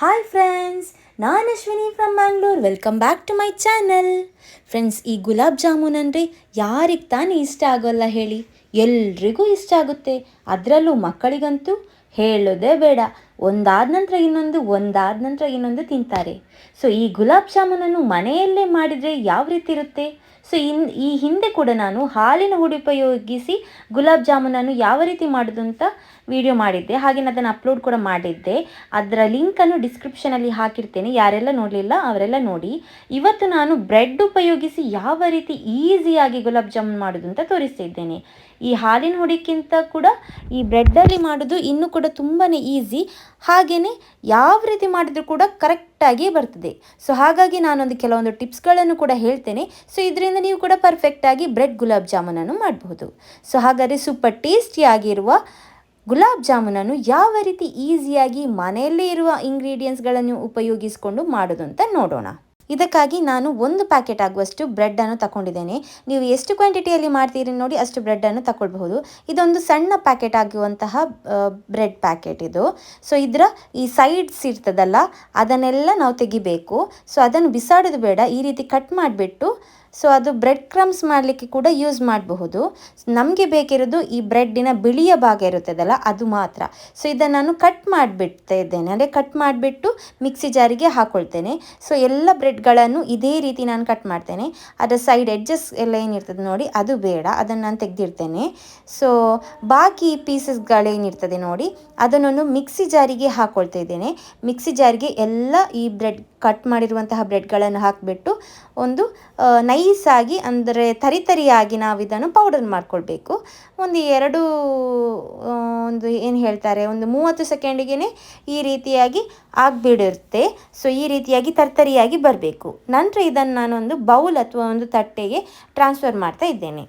Hi friends, ನಾನು Ashwini from Bangalore. Welcome back to my channel. Friends, ಈ ಗುಲಾಬ್ ಜಾಮೂನ್ ಅಂದರೆ ಯಾರಿಗೆ ತಾನೇ ಇಷ್ಟ ಆಗೋಲ್ಲ ಹೇಳಿ? ಎಲ್ರಿಗೂ ಇಷ್ಟ ಆಗುತ್ತೆ. ಅದರಲ್ಲೂ ಮಕ್ಕಳಿಗಂತೂ ಹೇಳೋದೇ ಬೇಡ. ಒಂದಾದ ನಂತರ ಇನ್ನೊಂದು ತಿಂತಾರೆ. ಸೊ ಈ ಗುಲಾಬ್ ಜಾಮೂನನ್ನು ಮನೆಯಲ್ಲೇ ಮಾಡಿದರೆ ಯಾವ ರೀತಿ ಇರುತ್ತೆ? ಸೊ ಈ ಹಿಂದೆ ಕೂಡ ನಾನು ಹಾಲಿನ ಹುಡಿ ಉಪಯೋಗಿಸಿ ಗುಲಾಬ್ ಜಾಮೂನನ್ನು ಯಾವ ರೀತಿ ಮಾಡೋದು ಅಂತ ವಿಡಿಯೋ ಮಾಡಿದ್ದೆ. ಹಾಗೆ ಅದನ್ನು ಅಪ್ಲೋಡ್ ಕೂಡ ಮಾಡಿದ್ದೆ. ಅದರ ಲಿಂಕನ್ನು ಡಿಸ್ಕ್ರಿಪ್ಷನಲ್ಲಿ ಹಾಕಿರ್ತೇನೆ. ಯಾರೆಲ್ಲ ನೋಡಲಿಲ್ಲ ಅವರೆಲ್ಲ ನೋಡಿ. ಇವತ್ತು ನಾನು ಬ್ರೆಡ್ ಉಪಯೋಗಿಸಿ ಯಾವ ರೀತಿ ಈಸಿಯಾಗಿ ಗುಲಾಬ್ ಜಾಮೂನ್ ಮಾಡೋದು ಅಂತ ತೋರಿಸ್ತಿದ್ದೇನೆ. ಈ ಹಾಲಿನ ಹುಡಿಕ್ಕಿಂತ ಕೂಡ ಈ ಬ್ರೆಡ್ಡಲ್ಲಿ ಮಾಡೋದು ಇನ್ನೂ ಕೂಡ ತುಂಬಾ ಈಸಿ. ಹಾಗೆಯೇ ಯಾವ ರೀತಿ ಮಾಡಿದರೂ ಕೂಡ ಕರೆಕ್ಟಾಗಿ ಬರ್ತದೆ. ಸೊ ಹಾಗಾಗಿ ನಾನೊಂದು ಕೆಲವೊಂದು ಟಿಪ್ಸ್ಗಳನ್ನು ಕೂಡ ಹೇಳ್ತೇನೆ. ಸೊ ಇದರಿಂದ ನೀವು ಕೂಡ ಪರ್ಫೆಕ್ಟಾಗಿ ಬ್ರೆಡ್ ಗುಲಾಬ್ ಜಾಮೂನನ್ನು ಮಾಡಬಹುದು. ಸೊ ಹಾಗಾದರೆ ಸೂಪರ್ ಟೇಸ್ಟಿಯಾಗಿರುವ ಗುಲಾಬ್ ಜಾಮೂನನ್ನು ಯಾವ ರೀತಿ ಈಸಿಯಾಗಿ ಮನೆಯಲ್ಲೇ ಇರುವ ಇಂಗ್ರೀಡಿಯೆಂಟ್ಸ್ಗಳನ್ನು ಉಪಯೋಗಿಸಿಕೊಂಡು ಮಾಡೋದು ಅಂತ ನೋಡೋಣ. ಇದಕ್ಕಾಗಿ ನಾನು 1 ಪ್ಯಾಕೆಟ್ ಆಗುವಷ್ಟು ಬ್ರೆಡ್ಡನ್ನು ತಗೊಂಡಿದ್ದೇನೆ. ನೀವು ಎಷ್ಟು ಕ್ವಾಂಟಿಟಿಯಲ್ಲಿ ಮಾಡ್ತೀರಿ ನೋಡಿ ಅಷ್ಟು ಬ್ರೆಡ್ಡನ್ನು ತಗೊಳ್ಬಹುದು. ಇದೊಂದು ಸಣ್ಣ ಪ್ಯಾಕೆಟ್ ಆಗುವಂತಹ ಬ್ರೆಡ್ ಪ್ಯಾಕೆಟ್ ಇದು. ಸೊ ಇದರ ಈ ಸೈಡ್ಸ್ ಇರ್ತದಲ್ಲ ಅದನ್ನೆಲ್ಲ ನಾವು ತೆಗಿಬೇಕು. ಸೊ ಅದನ್ನು ಬಿಸಾಡೋದು ಬೇಡ, ಈ ರೀತಿ ಕಟ್ ಮಾಡಿಬಿಟ್ಟು ಸೊ ಅದು ಬ್ರೆಡ್ ಕ್ರಮ್ಸ್ ಮಾಡಲಿಕ್ಕೆ ಕೂಡ ಯೂಸ್ ಮಾಡಬಹುದು. ನಮಗೆ ಬೇಕಿರೋದು ಈ ಬ್ರೆಡ್ಡಿನ ಬಿಳಿಯ ಭಾಗ ಇರುತ್ತದಲ್ಲ ಅದು ಮಾತ್ರ. ಸೊ ಇದನ್ನು ನಾನು ಕಟ್ ಮಾಡಿಬಿಡ್ತಾ ಇದ್ದೇನೆ, ಅಂದರೆ ಕಟ್ ಮಾಡಿಬಿಟ್ಟು ಮಿಕ್ಸಿ ಜಾರಿಗೆ ಹಾಕ್ಕೊಳ್ತೇನೆ. ಸೊ ಎಲ್ಲ ಬ್ರೆಡ್ಗಳನ್ನು ಇದೇ ರೀತಿ ನಾನು ಕಟ್ ಮಾಡ್ತೇನೆ. ಅದರ ಸೈಡ್ ಎಡ್ಜಸ್ ಎಲ್ಲ ಏನಿರ್ತದೆ ನೋಡಿ ಅದು ಬೇಡ, ಅದನ್ನು ನಾನು ತೆಗೆದಿರ್ತೇನೆ. ಸೊ ಬಾಕಿ ಪೀಸಸ್ಗಳೇನಿರ್ತದೆ ನೋಡಿ ಅದನ್ನೊಂದು ಮಿಕ್ಸಿ ಜಾರಿಗೆ ಹಾಕ್ಕೊಳ್ತಾ ಇದ್ದೇನೆ. ಮಿಕ್ಸಿ ಜಾರಿಗೆ ಎಲ್ಲ ಈ ಬ್ರೆಡ್ ಕಟ್ ಮಾಡಿರುವಂತಹ ಬ್ರೆಡ್ಗಳನ್ನು ಹಾಕಿಬಿಟ್ಟು ಒಂದು ನೈಸಾಗಿ ಅಂದರೆ ತರಿಯಾಗಿ ನಾವು ಇದನ್ನು ಪೌಡರ್ ಮಾಡಿಕೊಳ್ಬೇಕು. ಒಂದು ಏನು ಹೇಳ್ತಾರೆ, ಒಂದು 30 ಸೆಕೆಂಡಿಗೆ ಈ ರೀತಿಯಾಗಿ ಆಗಿಬಿಡುತ್ತೆ. ಸೊ ಈ ರೀತಿಯಾಗಿ ತರಿಯಾಗಿ ಬರಬೇಕು. ನಂತರ ಇದನ್ನು ನಾನೊಂದು ಬೌಲ್ ಅಥವಾ ಒಂದು ತಟ್ಟೆಗೆ ಟ್ರಾನ್ಸ್ಫರ್ ಮಾಡ್ತಾ ಇದ್ದೇನೆ.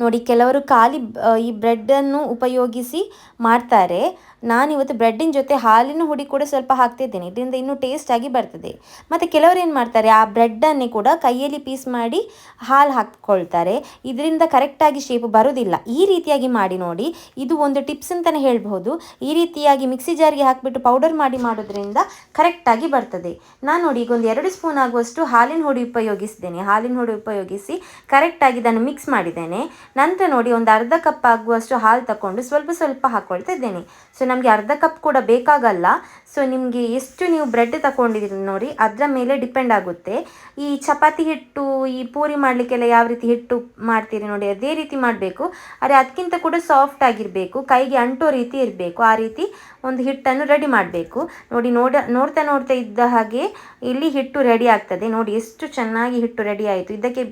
ನೋಡಿ, ಕೆಲವರು ಖಾಲಿ ಈ ಬ್ರೆಡ್ಡನ್ನು ಉಪಯೋಗಿಸಿ ಮಾಡ್ತಾರೆ. ನಾನಿವತ್ತು ಬ್ರೆಡ್ಡಿನ ಜೊತೆ ಹಾಲಿನ ಹುಡಿ ಕೂಡ ಸ್ವಲ್ಪ ಹಾಕ್ತಿದ್ದೇನೆ, ಇದರಿಂದ ಇನ್ನೂ ಟೇಸ್ಟಾಗಿ ಬರ್ತದೆ. ಮತ್ತು ಕೆಲವರು ಏನು ಮಾಡ್ತಾರೆ, ಆ ಬ್ರೆಡ್ಡನ್ನೇ ಕೂಡ ಕೈಯಲ್ಲಿ ಪೀಸ್ ಮಾಡಿ ಹಾಲು ಹಾಕ್ಕೊಳ್ತಾರೆ. ಇದರಿಂದ ಕರೆಕ್ಟಾಗಿ ಶೇಪ್ ಬರೋದಿಲ್ಲ. ಈ ರೀತಿಯಾಗಿ ಮಾಡಿ ನೋಡಿ, ಇದು ಒಂದು ಟಿಪ್ಸ್ ಅಂತಲೇ ಹೇಳ್ಬಹುದು. ಈ ರೀತಿಯಾಗಿ ಮಿಕ್ಸಿ ಜಾರಿಗೆ ಹಾಕಿಬಿಟ್ಟು ಪೌಡರ್ ಮಾಡಿ ಮಾಡೋದ್ರಿಂದ ಕರೆಕ್ಟಾಗಿ ಬರ್ತದೆ. ನಾನು ನೋಡಿ ಈಗ ಒಂದು 2 ಸ್ಪೂನ್ ಆಗುವಷ್ಟು ಹಾಲಿನ ಹುಡಿ ಉಪಯೋಗಿಸಿದ್ದೇನೆ. ಹಾಲಿನ ಹುಡಿ ಉಪಯೋಗಿಸಿ ಕರೆಕ್ಟಾಗಿ ಇದನ್ನು ಮಿಕ್ಸ್ ಮಾಡಿದ್ದೇನೆ. ನಂತರ ನೋಡಿ ಒಂದು ಅರ್ಧ ಕಪ್ ಆಗುವಷ್ಟು ಹಾಲು ತಗೊಂಡು ಸ್ವಲ್ಪ ಹಾಕ್ಕೊಳ್ತಾ ಇದ್ದೇನೆ. ಸೊ ನಮಗೆ ಅರ್ಧ ಕಪ್ ಕೂಡ ಬೇಕಾಗಲ್ಲ. ಸೊ ನಿಮಗೆ ಎಷ್ಟು ನೀವು ಬ್ರೆಡ್ ತಗೊಂಡಿದ್ದೀರಿ ನೋಡಿ ಅದರ ಮೇಲೆ ಡಿಪೆಂಡ್ ಆಗುತ್ತೆ. ಈ ಚಪಾತಿ ಹಿಟ್ಟು, ಈ ಪೂರಿ ಮಾಡಲಿಕ್ಕೆಲ್ಲ ಯಾವ ರೀತಿ ಹಿಟ್ಟು ಮಾಡ್ತೀರಿ ನೋಡಿ ಅದೇ ರೀತಿ ಮಾಡಬೇಕು. ಆದರೆ ಅದಕ್ಕಿಂತ ಕೂಡ ಸಾಫ್ಟ್ ಆಗಿರಬೇಕು, ಕೈಗೆ ಅಂಟೋ ರೀತಿ ಇರಬೇಕು. ಆ ರೀತಿ ಒಂದು ಹಿಟ್ಟನ್ನು ರೆಡಿ ಮಾಡಬೇಕು. ನೋಡಿ ನೋಡ್ತಾ ಇದ್ದ ಹಾಗೆ ಇಲ್ಲಿ ಹಿಟ್ಟು ರೆಡಿ ಆಗ್ತದೆ. ನೋಡಿ ಎಷ್ಟು ಚೆನ್ನಾಗಿ ಹಿಟ್ಟು ರೆಡಿ ಆಯಿತು. ಇದಕ್ಕೆ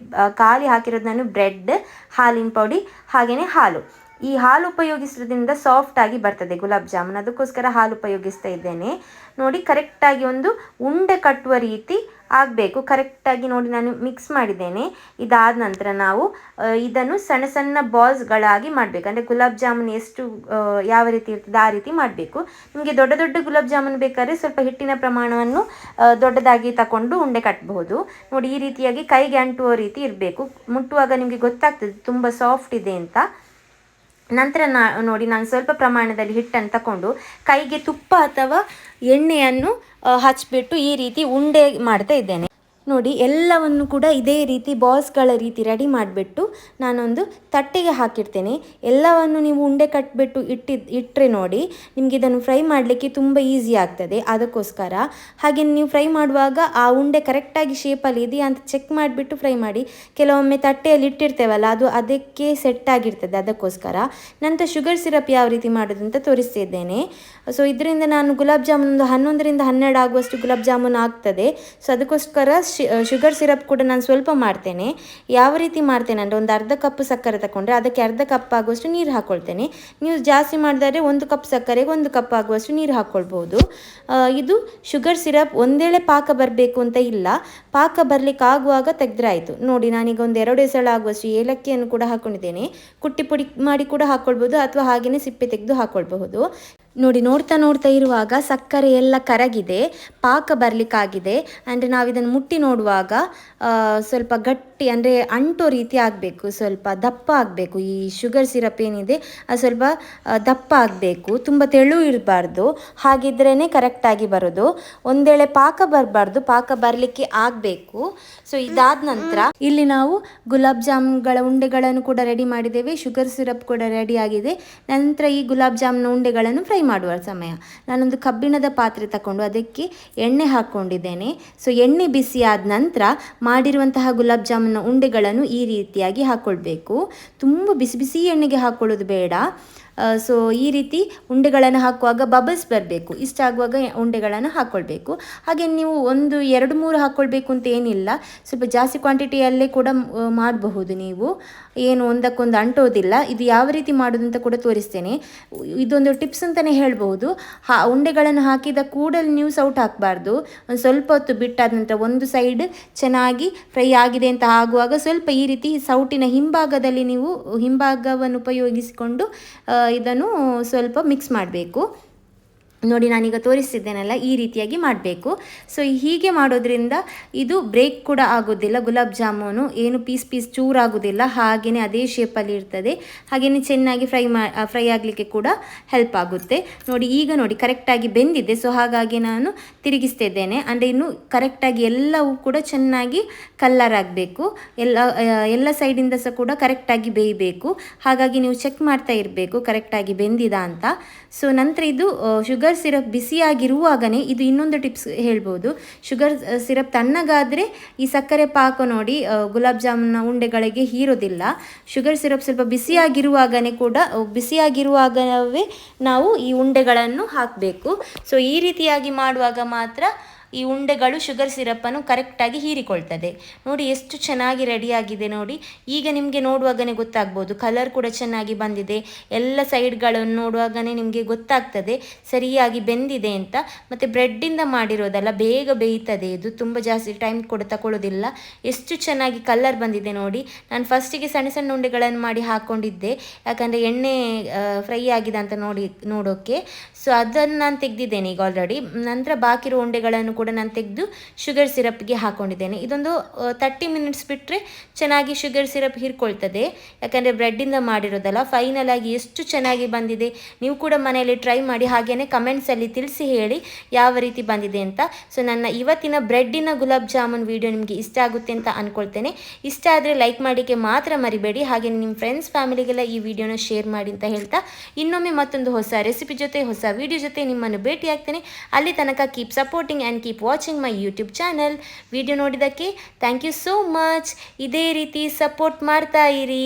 ಖಾಲಿ ಹಾಕಿರೋದು ನಾನು ಬ್ರೆಡ್, ಹಾಲಿನ ಪುಡಿ ಹಾಗೆಯೇ ಹಾಲು. ಈ ಹಾಲು ಉಪಯೋಗಿಸೋದ್ರಿಂದ ಸಾಫ್ಟಾಗಿ ಬರ್ತದೆ ಗುಲಾಬ್ ಜಾಮೂನ್, ಅದಕ್ಕೋಸ್ಕರ ಹಾಲು ಉಪಯೋಗಿಸ್ತಾ ಇದ್ದೇನೆ. ನೋಡಿ ಕರೆಕ್ಟಾಗಿ ಒಂದು ಉಂಡೆ ಕಟ್ಟುವ ರೀತಿ ಆಗಬೇಕು. ಕರೆಕ್ಟಾಗಿ ನೋಡಿ ನಾನು ಮಿಕ್ಸ್ ಮಾಡಿದ್ದೇನೆ. ಇದಾದ ನಂತರ ನಾವು ಇದನ್ನು ಸಣ್ಣ ಸಣ್ಣ ಬಾಲ್ಸ್ಗಳಾಗಿ ಮಾಡಬೇಕು. ಅಂದರೆ ಗುಲಾಬ್ ಜಾಮೂನ್ ಎಷ್ಟು ಯಾವ ರೀತಿ ಇರ್ತದೆ ಆ ರೀತಿ ಮಾಡಬೇಕು. ನಿಮಗೆ ದೊಡ್ಡ ಗುಲಾಬ್ ಜಾಮೂನ್ ಬೇಕಾದ್ರೆ ಸ್ವಲ್ಪ ಹಿಟ್ಟಿನ ಪ್ರಮಾಣವನ್ನು ದೊಡ್ಡದಾಗಿ ತಗೊಂಡು ಉಂಡೆ ಕಟ್ಟಬಹುದು. ನೋಡಿ ಈ ರೀತಿಯಾಗಿ ಕೈಗೆ ಅಂಟುವ ರೀತಿ ಇರಬೇಕು. ಮುಟ್ಟುವಾಗ ನಿಮಗೆ ಗೊತ್ತಾಗ್ತದೆ ತುಂಬ ಸಾಫ್ಟ್ ಇದೆ ಅಂತ. ನಂತರ ನೋಡಿ ನಾನು ಸ್ವಲ್ಪ ಪ್ರಮಾಣದಲ್ಲಿ ಹಿಟ್ಟನ್ನು ತಗೊಂಡು ಕೈಗೆ ತುಪ್ಪ ಅಥವಾ ಎಣ್ಣೆಯನ್ನು ಹಚ್ಚಿಬಿಟ್ಟು ಈ ರೀತಿ ಉಂಡೆ ಮಾಡ್ತಾ ಇದ್ದೇನೆ. ನೋಡಿ ಎಲ್ಲವನ್ನು ಕೂಡ ಇದೇ ರೀತಿ ಬಾಲ್ಸ್ಗಳ ರೀತಿ ರೆಡಿ ಮಾಡಿಬಿಟ್ಟು ನಾನೊಂದು ತಟ್ಟೆಗೆ ಹಾಕಿರ್ತೇನೆ. ಎಲ್ಲವನ್ನು ನೀವು ಉಂಡೆ ಕಟ್ಟಿಬಿಟ್ಟು ಇಟ್ಟರೆ ನೋಡಿ ನಿಮಗೆ ಇದನ್ನು ಫ್ರೈ ಮಾಡಲಿಕ್ಕೆ ತುಂಬ ಈಸಿ ಆಗ್ತದೆ. ಅದಕ್ಕೋಸ್ಕರ ಹಾಗೆ ನೀವು ಫ್ರೈ ಮಾಡುವಾಗ ಆ ಉಂಡೆ ಕರೆಕ್ಟಾಗಿ ಶೇಪಲ್ಲಿ ಇದೆಯಾ ಅಂತ ಚೆಕ್ ಮಾಡಿಬಿಟ್ಟು ಫ್ರೈ ಮಾಡಿ. ಕೆಲವೊಮ್ಮೆ ತಟ್ಟೆಯಲ್ಲಿ ಇಟ್ಟಿರ್ತೇವಲ್ಲ ಅದು ಅದಕ್ಕೆ ಸೆಟ್ ಆಗಿರ್ತದೆ, ಅದಕ್ಕೋಸ್ಕರ. ನಂತರ ಶುಗರ್ ಸಿರಪ್ ಯಾವ ರೀತಿ ಮಾಡೋದು ಅಂತ ತೋರಿಸ್ತಿದ್ದೇನೆ. ಸೊ ಇದರಿಂದ ನಾನು ಗುಲಾಬ್ ಜಾಮೂನ್ ಒಂದು 11ರಿಂದ 12 ಆಗುವಷ್ಟು ಗುಲಾಬ್ ಜಾಮೂನ್ ಆಗ್ತದೆ. ಸೊ ಅದಕ್ಕೋಸ್ಕರ ಶುಗರ್ ಸಿರಪ್ ಕೂಡ ನಾನು ಸ್ವಲ್ಪ ಮಾಡ್ತೇನೆ. ಯಾವ ರೀತಿ ಮಾಡ್ತೇನೆ ಅಂದರೆ ಒಂದು ಅರ್ಧ ಕಪ್ ಸಕ್ಕರೆ ತಗೊಂಡ್ರೆ ಅದಕ್ಕೆ ಅರ್ಧ ಕಪ್ ಆಗುವಷ್ಟು ನೀರು ಹಾಕ್ಕೊಳ್ತೇನೆ. ನೀವು ಜಾಸ್ತಿ ಮಾಡಿದರೆ 1 ಕಪ್ ಸಕ್ಕರೆಗೆ 1 ಕಪ್ ಆಗುವಷ್ಟು ನೀರು ಹಾಕ್ಕೊಳ್ಬೋದು. ಇದು ಶುಗರ್ ಸಿರಪ್ ಒಂದೇಳೆ ಪಾಕ ಬರಬೇಕು ಅಂತ ಇಲ್ಲ, ಪಾಕ ಬರಲಿಕ್ಕೆ ಆಗುವಾಗ ತೆಗೆದ್ರೆ ಆಯಿತು. ನೋಡಿ ನಾನೀಗ ಒಂದು 2 ಎಸಳು ಆಗುವಷ್ಟು ಏಲಕ್ಕಿಯನ್ನು ಕೂಡ ಹಾಕ್ಕೊಂಡಿದ್ದೇನೆ. ಕುಟ್ಟಿ ಪುಡಿ ಮಾಡಿ ಕೂಡ ಹಾಕ್ಕೊಳ್ಬೋದು ಅಥವಾ ಹಾಗೆಯೇ ಸಿಪ್ಪೆ ತೆಗೆದು ಹಾಕ್ಕೊಳ್ಬಹುದು. ನೋಡಿ ನೋಡ್ತಾ ಇರುವಾಗ ಸಕ್ಕರೆ ಎಲ್ಲ ಕರಗಿದೆ, ಪಾಕ ಬರಲಿಕ್ಕಾಗಿದೆ. ಅಂದರೆ ನಾವು ಇದನ್ನು ಮುಟ್ಟಿ ನೋಡುವಾಗ ಸ್ವಲ್ಪ ಗಟ್ಟಿ ಅಂದರೆ ಅಂಟೋ ರೀತಿ ಆಗಬೇಕು, ಸ್ವಲ್ಪ ದಪ್ಪ ಆಗಬೇಕು. ಈ ಶುಗರ್ ಸಿರಪ್ ಏನಿದೆ ಅದು ಸ್ವಲ್ಪ ದಪ್ಪ ಆಗಬೇಕು, ತುಂಬ ತೆಳು ಇರಬಾರ್ದು. ಹಾಗಿದ್ರೇ ಕರೆಕ್ಟಾಗಿ ಬರೋದು. ಒಂದೇಳೆ ಪಾಕ ಬರಬಾರ್ದು, ಪಾಕ ಬರಲಿಕ್ಕೆ ಆಗಬೇಕು. ಸೊ ಇದಾದ ನಂತರ ಇಲ್ಲಿ ನಾವು ಗುಲಾಬ್ ಜಾಮ್ಗಳ ಉಂಡೆಗಳನ್ನು ಕೂಡ ರೆಡಿ ಮಾಡಿದ್ದೇವೆ, ಶುಗರ್ ಸಿರಪ್ ಕೂಡ ರೆಡಿ ಆಗಿದೆ. ನಂತರ ಈ ಗುಲಾಬ್ ಜಾಮ್ನ ಉಂಡೆಗಳನ್ನು ಫ್ರೈ ಮಾಡುವ ಸಮಯ. ನಾನೊಂದು ಕಬ್ಬಿಣದ ಪಾತ್ರೆ ತಗೊಂಡು ಅದಕ್ಕೆ ಎಣ್ಣೆ ಹಾಕ್ಕೊಂಡಿದ್ದೇನೆ. ಸೊ ಎಣ್ಣೆ ಬಿಸಿ ಆದ ನಂತರ ಮಾಡಿರುವಂತಹ ಗುಲಾಬ್ ಜಾಮೂನ್ನ ಉಂಡೆಗಳನ್ನು ಈ ರೀತಿಯಾಗಿ ಹಾಕ್ಕೊಳ್ಬೇಕು. ತುಂಬ ಬಿಸಿ ಬಿಸಿ ಎಣ್ಣೆಗೆ ಹಾಕ್ಕೊಳ್ಳೋದು ಬೇಡ. ಸೊ ಈ ರೀತಿ ಉಂಡೆಗಳನ್ನು ಹಾಕುವಾಗ ಬಬಲ್ಸ್ ಬರಬೇಕು, ಇಷ್ಟಾಗುವಾಗ ಉಂಡೆಗಳನ್ನು ಹಾಕ್ಕೊಳ್ಬೇಕು. ಹಾಗೆ ನೀವು 1-2-3 ಹಾಕ್ಕೊಳ್ಬೇಕು ಅಂತ ಏನಿಲ್ಲ, ಸ್ವಲ್ಪ ಜಾಸ್ತಿ ಕ್ವಾಂಟಿಟಿಯಲ್ಲೇ ಕೂಡ ಮಾಡಬಹುದು ನೀವು, ಏನು ಒಂದಕ್ಕೊಂದು ಅಂಟೋದಿಲ್ಲ. ಇದು ಯಾವ ರೀತಿ ಮಾಡೋದು ಅಂತ ಕೂಡ ತೋರಿಸ್ತೇನೆ. ಇದೊಂದು ಟಿಪ್ಸ್ ಅಂತಲೇ ಹೇಳ್ಬೋದು. ಉಂಡೆಗಳನ್ನು ಹಾಕಿದ ಕೂಡಲೇ ನೀವು ಸೌಟ್ ಹಾಕಬಾರ್ದು. ಒಂದು ಸ್ವಲ್ಪ ಹೊತ್ತು ಬಿಟ್ಟಾದ ನಂತರ ಒಂದು ಸೈಡ್ ಚೆನ್ನಾಗಿ ಫ್ರೈ ಆಗಿದೆ ಅಂತ ಆಗುವಾಗ ಸ್ವಲ್ಪ ಈ ರೀತಿ ಸೌಟಿನ ಹಿಂಭಾಗದಲ್ಲಿ ನೀವು ಹಿಂಭಾಗವನ್ನು ಉಪಯೋಗಿಸಿಕೊಂಡು ಇದನ್ನು ಸ್ವಲ್ಪ ಮಿಕ್ಸ್ ಮಾಡಬೇಕು. ನೋಡಿ ನಾನೀಗ ತೋರಿಸ್ತಿದ್ದೇನಲ್ಲ, ಈ ರೀತಿಯಾಗಿ ಮಾಡಬೇಕು. ಸೊ ಹೀಗೆ ಮಾಡೋದ್ರಿಂದ ಇದು ಬ್ರೇಕ್ ಕೂಡ ಆಗೋದಿಲ್ಲ, ಗುಲಾಬ್ ಜಾಮೂನು ಏನು ಪೀಸ್ ಚೂರಾಗೋದಿಲ್ಲ, ಹಾಗೆಯೇ ಅದೇ ಶೇಪಲ್ಲಿ ಇರ್ತದೆ. ಹಾಗೆಯೇ ಚೆನ್ನಾಗಿ ಫ್ರೈ ಆಗಲಿಕ್ಕೆ ಕೂಡ ಹೆಲ್ಪ್ ಆಗುತ್ತೆ. ನೋಡಿ ನೋಡಿ ಕರೆಕ್ಟಾಗಿ ಬೆಂದಿದೆ. ಸೊ ಹಾಗಾಗಿ ನಾನು ತಿರುಗಿಸ್ತಿದ್ದೇನೆ. ಅಂದರೆ ಇನ್ನು ಕರೆಕ್ಟಾಗಿ ಎಲ್ಲವೂ ಕೂಡ ಚೆನ್ನಾಗಿ ಕಲ್ಲರ್ ಆಗಬೇಕು, ಎಲ್ಲ ಸೈಡಿಂದ ಸಹ ಕೂಡ ಕರೆಕ್ಟಾಗಿ ಬೇಯಬೇಕು. ಹಾಗಾಗಿ ನೀವು ಚೆಕ್ ಮಾಡ್ತಾ ಇರಬೇಕು ಕರೆಕ್ಟಾಗಿ ಬೆಂದಿದ ಅಂತ. ಸೊ ನಂತರ ಇದು ಶುಗರ್ ಸಿರಪ್ ಬಿಸಿಯಾಗಿರುವಾಗನೇ, ಇದು ಇನ್ನೊಂದು ಟಿಪ್ಸ್ ಹೇಳ್ಬೋದು, ಶುಗರ್ ಸಿರಪ್ ತಣ್ಣಗಾದರೆ ಈ ಸಕ್ಕರೆ ಪಾಕ ನೋಡಿ ಗುಲಾಬ್ ಜಾಮೂನ್ನ ಉಂಡೆಗಳಿಗೆ ಹೀರೋದಿಲ್ಲ. ಶುಗರ್ ಸಿರಪ್ ಸ್ವಲ್ಪ ಬಿಸಿಯಾಗಿರುವಾಗವೇ ನಾವು ಈ ಉಂಡೆಗಳನ್ನು ಹಾಕಬೇಕು. ಸೊ ಈ ರೀತಿಯಾಗಿ ಮಾಡುವಾಗ ಮಾತ್ರ ಈ ಉಂಡೆಗಳು ಶುಗರ್ ಸಿರಪ್ಪನ್ನು ಕರೆಕ್ಟಾಗಿ ಹೀರಿಕೊಳ್ತದೆ. ನೋಡಿ ಎಷ್ಟು ಚೆನ್ನಾಗಿ ರೆಡಿಯಾಗಿದೆ ನೋಡಿ. ಈಗ ನಿಮಗೆ ನೋಡುವಾಗನೇ ಗೊತ್ತಾಗ್ಬೋದು, ಕಲರ್ ಕೂಡ ಚೆನ್ನಾಗಿ ಬಂದಿದೆ. ಎಲ್ಲ ಸೈಡ್ಗಳನ್ನು ನೋಡುವಾಗನೇ ನಿಮಗೆ ಗೊತ್ತಾಗ್ತದೆ ಸರಿಯಾಗಿ ಬೆಂದಿದೆ ಅಂತ. ಮತ್ತು ಬ್ರೆಡ್ಡಿಂದ ಮಾಡಿರೋದಲ್ಲ, ಬೇಗ ಬೇಯ್ತದೆ ಇದು, ತುಂಬ ಜಾಸ್ತಿ ಟೈಮ್ ಕೂಡ ತಗೊಳ್ಳೋದಿಲ್ಲ. ಎಷ್ಟು ಚೆನ್ನಾಗಿ ಕಲರ್ ಬಂದಿದೆ ನೋಡಿ. ನಾನು ಫಸ್ಟಿಗೆ ಸಣ್ಣ ಸಣ್ಣ ಉಂಡೆಗಳನ್ನು ಮಾಡಿ ಹಾಕ್ಕೊಂಡಿದ್ದೆ, ಯಾಕಂದರೆ ಎಣ್ಣೆ ಫ್ರೈ ಆಗಿದೆ ಅಂತ ನೋಡೋಕ್ಕೆ. ಸೊ ಅದನ್ನು ನಾನು ತೆಗೆದಿದ್ದೇನೆ ಈಗ ಆಲ್ರೆಡಿ. ನಂತರ ಬಾಕಿ ಇರೋ ಉಂಡೆಗಳನ್ನು ಕೂಡ ನಾನು ತೆಗೆದು ಶುಗರ್ ಸಿರಪ್ಗೆ ಹಾಕ್ಕೊಂಡಿದ್ದೇನೆ. ಇದೊಂದು 30 ಮಿನಿಟ್ಸ್ ಬಿಟ್ಟರೆ ಚೆನ್ನಾಗಿ ಶುಗರ್ ಸಿರಪ್ ಹೀರ್ಕೊಳ್ತದೆ, ಯಾಕಂದರೆ ಬ್ರೆಡ್ಡಿಂದ ಮಾಡಿರೋದಲ್ಲ. ಫೈನಲ್ ಆಗಿ ಎಷ್ಟು ಚೆನ್ನಾಗಿ ಬಂದಿದೆ. ನೀವು ಕೂಡ ಮನೆಯಲ್ಲಿ ಟ್ರೈ ಮಾಡಿ, ಹಾಗೆಯೇ ಕಮೆಂಟ್ಸಲ್ಲಿ ತಿಳಿಸಿ ಹೇಳಿ ಯಾವ ರೀತಿ ಬಂದಿದೆ ಅಂತ. ಸೊ ನನ್ನ ಇವತ್ತಿನ ಬ್ರೆಡ್ಡಿನ ಗುಲಾಬ್ ಜಾಮೂನ್ ವಿಡಿಯೋ ನಿಮಗೆ ಇಷ್ಟ ಆಗುತ್ತೆ ಅಂತ ಅಂದ್ಕೊಳ್ತೇನೆ. ಇಷ್ಟ ಆದರೆ ಲೈಕ್ ಮಾಡೋಕ್ಕೆ ಮಾತ್ರ ಮರಿಬೇಡಿ. ಹಾಗೆ ನಿಮ್ಮ ಫ್ರೆಂಡ್ಸ್ ಫ್ಯಾಮಿಲಿಗೆಲ್ಲ ಈ ವಿಡಿಯೋನ ಶೇರ್ ಮಾಡಿ ಅಂತ ಹೇಳ್ತಾ, ಇನ್ನೊಮ್ಮೆ ಮತ್ತೊಂದು ಹೊಸ ರೆಸಿಪಿ ಜೊತೆ ಹೊಸ ವಿಡಿಯೋ ಜೊತೆ ನಿಮ್ಮನ್ನು ಭೇಟಿ ಆಗ್ತೇನೆ. ಅಲ್ಲಿ ತನಕ keep supporting and keep watching my YouTube channel. Video ನೋಡಿದ್ದಕ್ಕೆ ಥ್ಯಾಂಕ್ ಯು ಸೋ ಮಚ್. ಇದೇ ರೀತಿ ಸಪೋರ್ಟ್ ಮಾಡ್ತಾ ಇರಿ.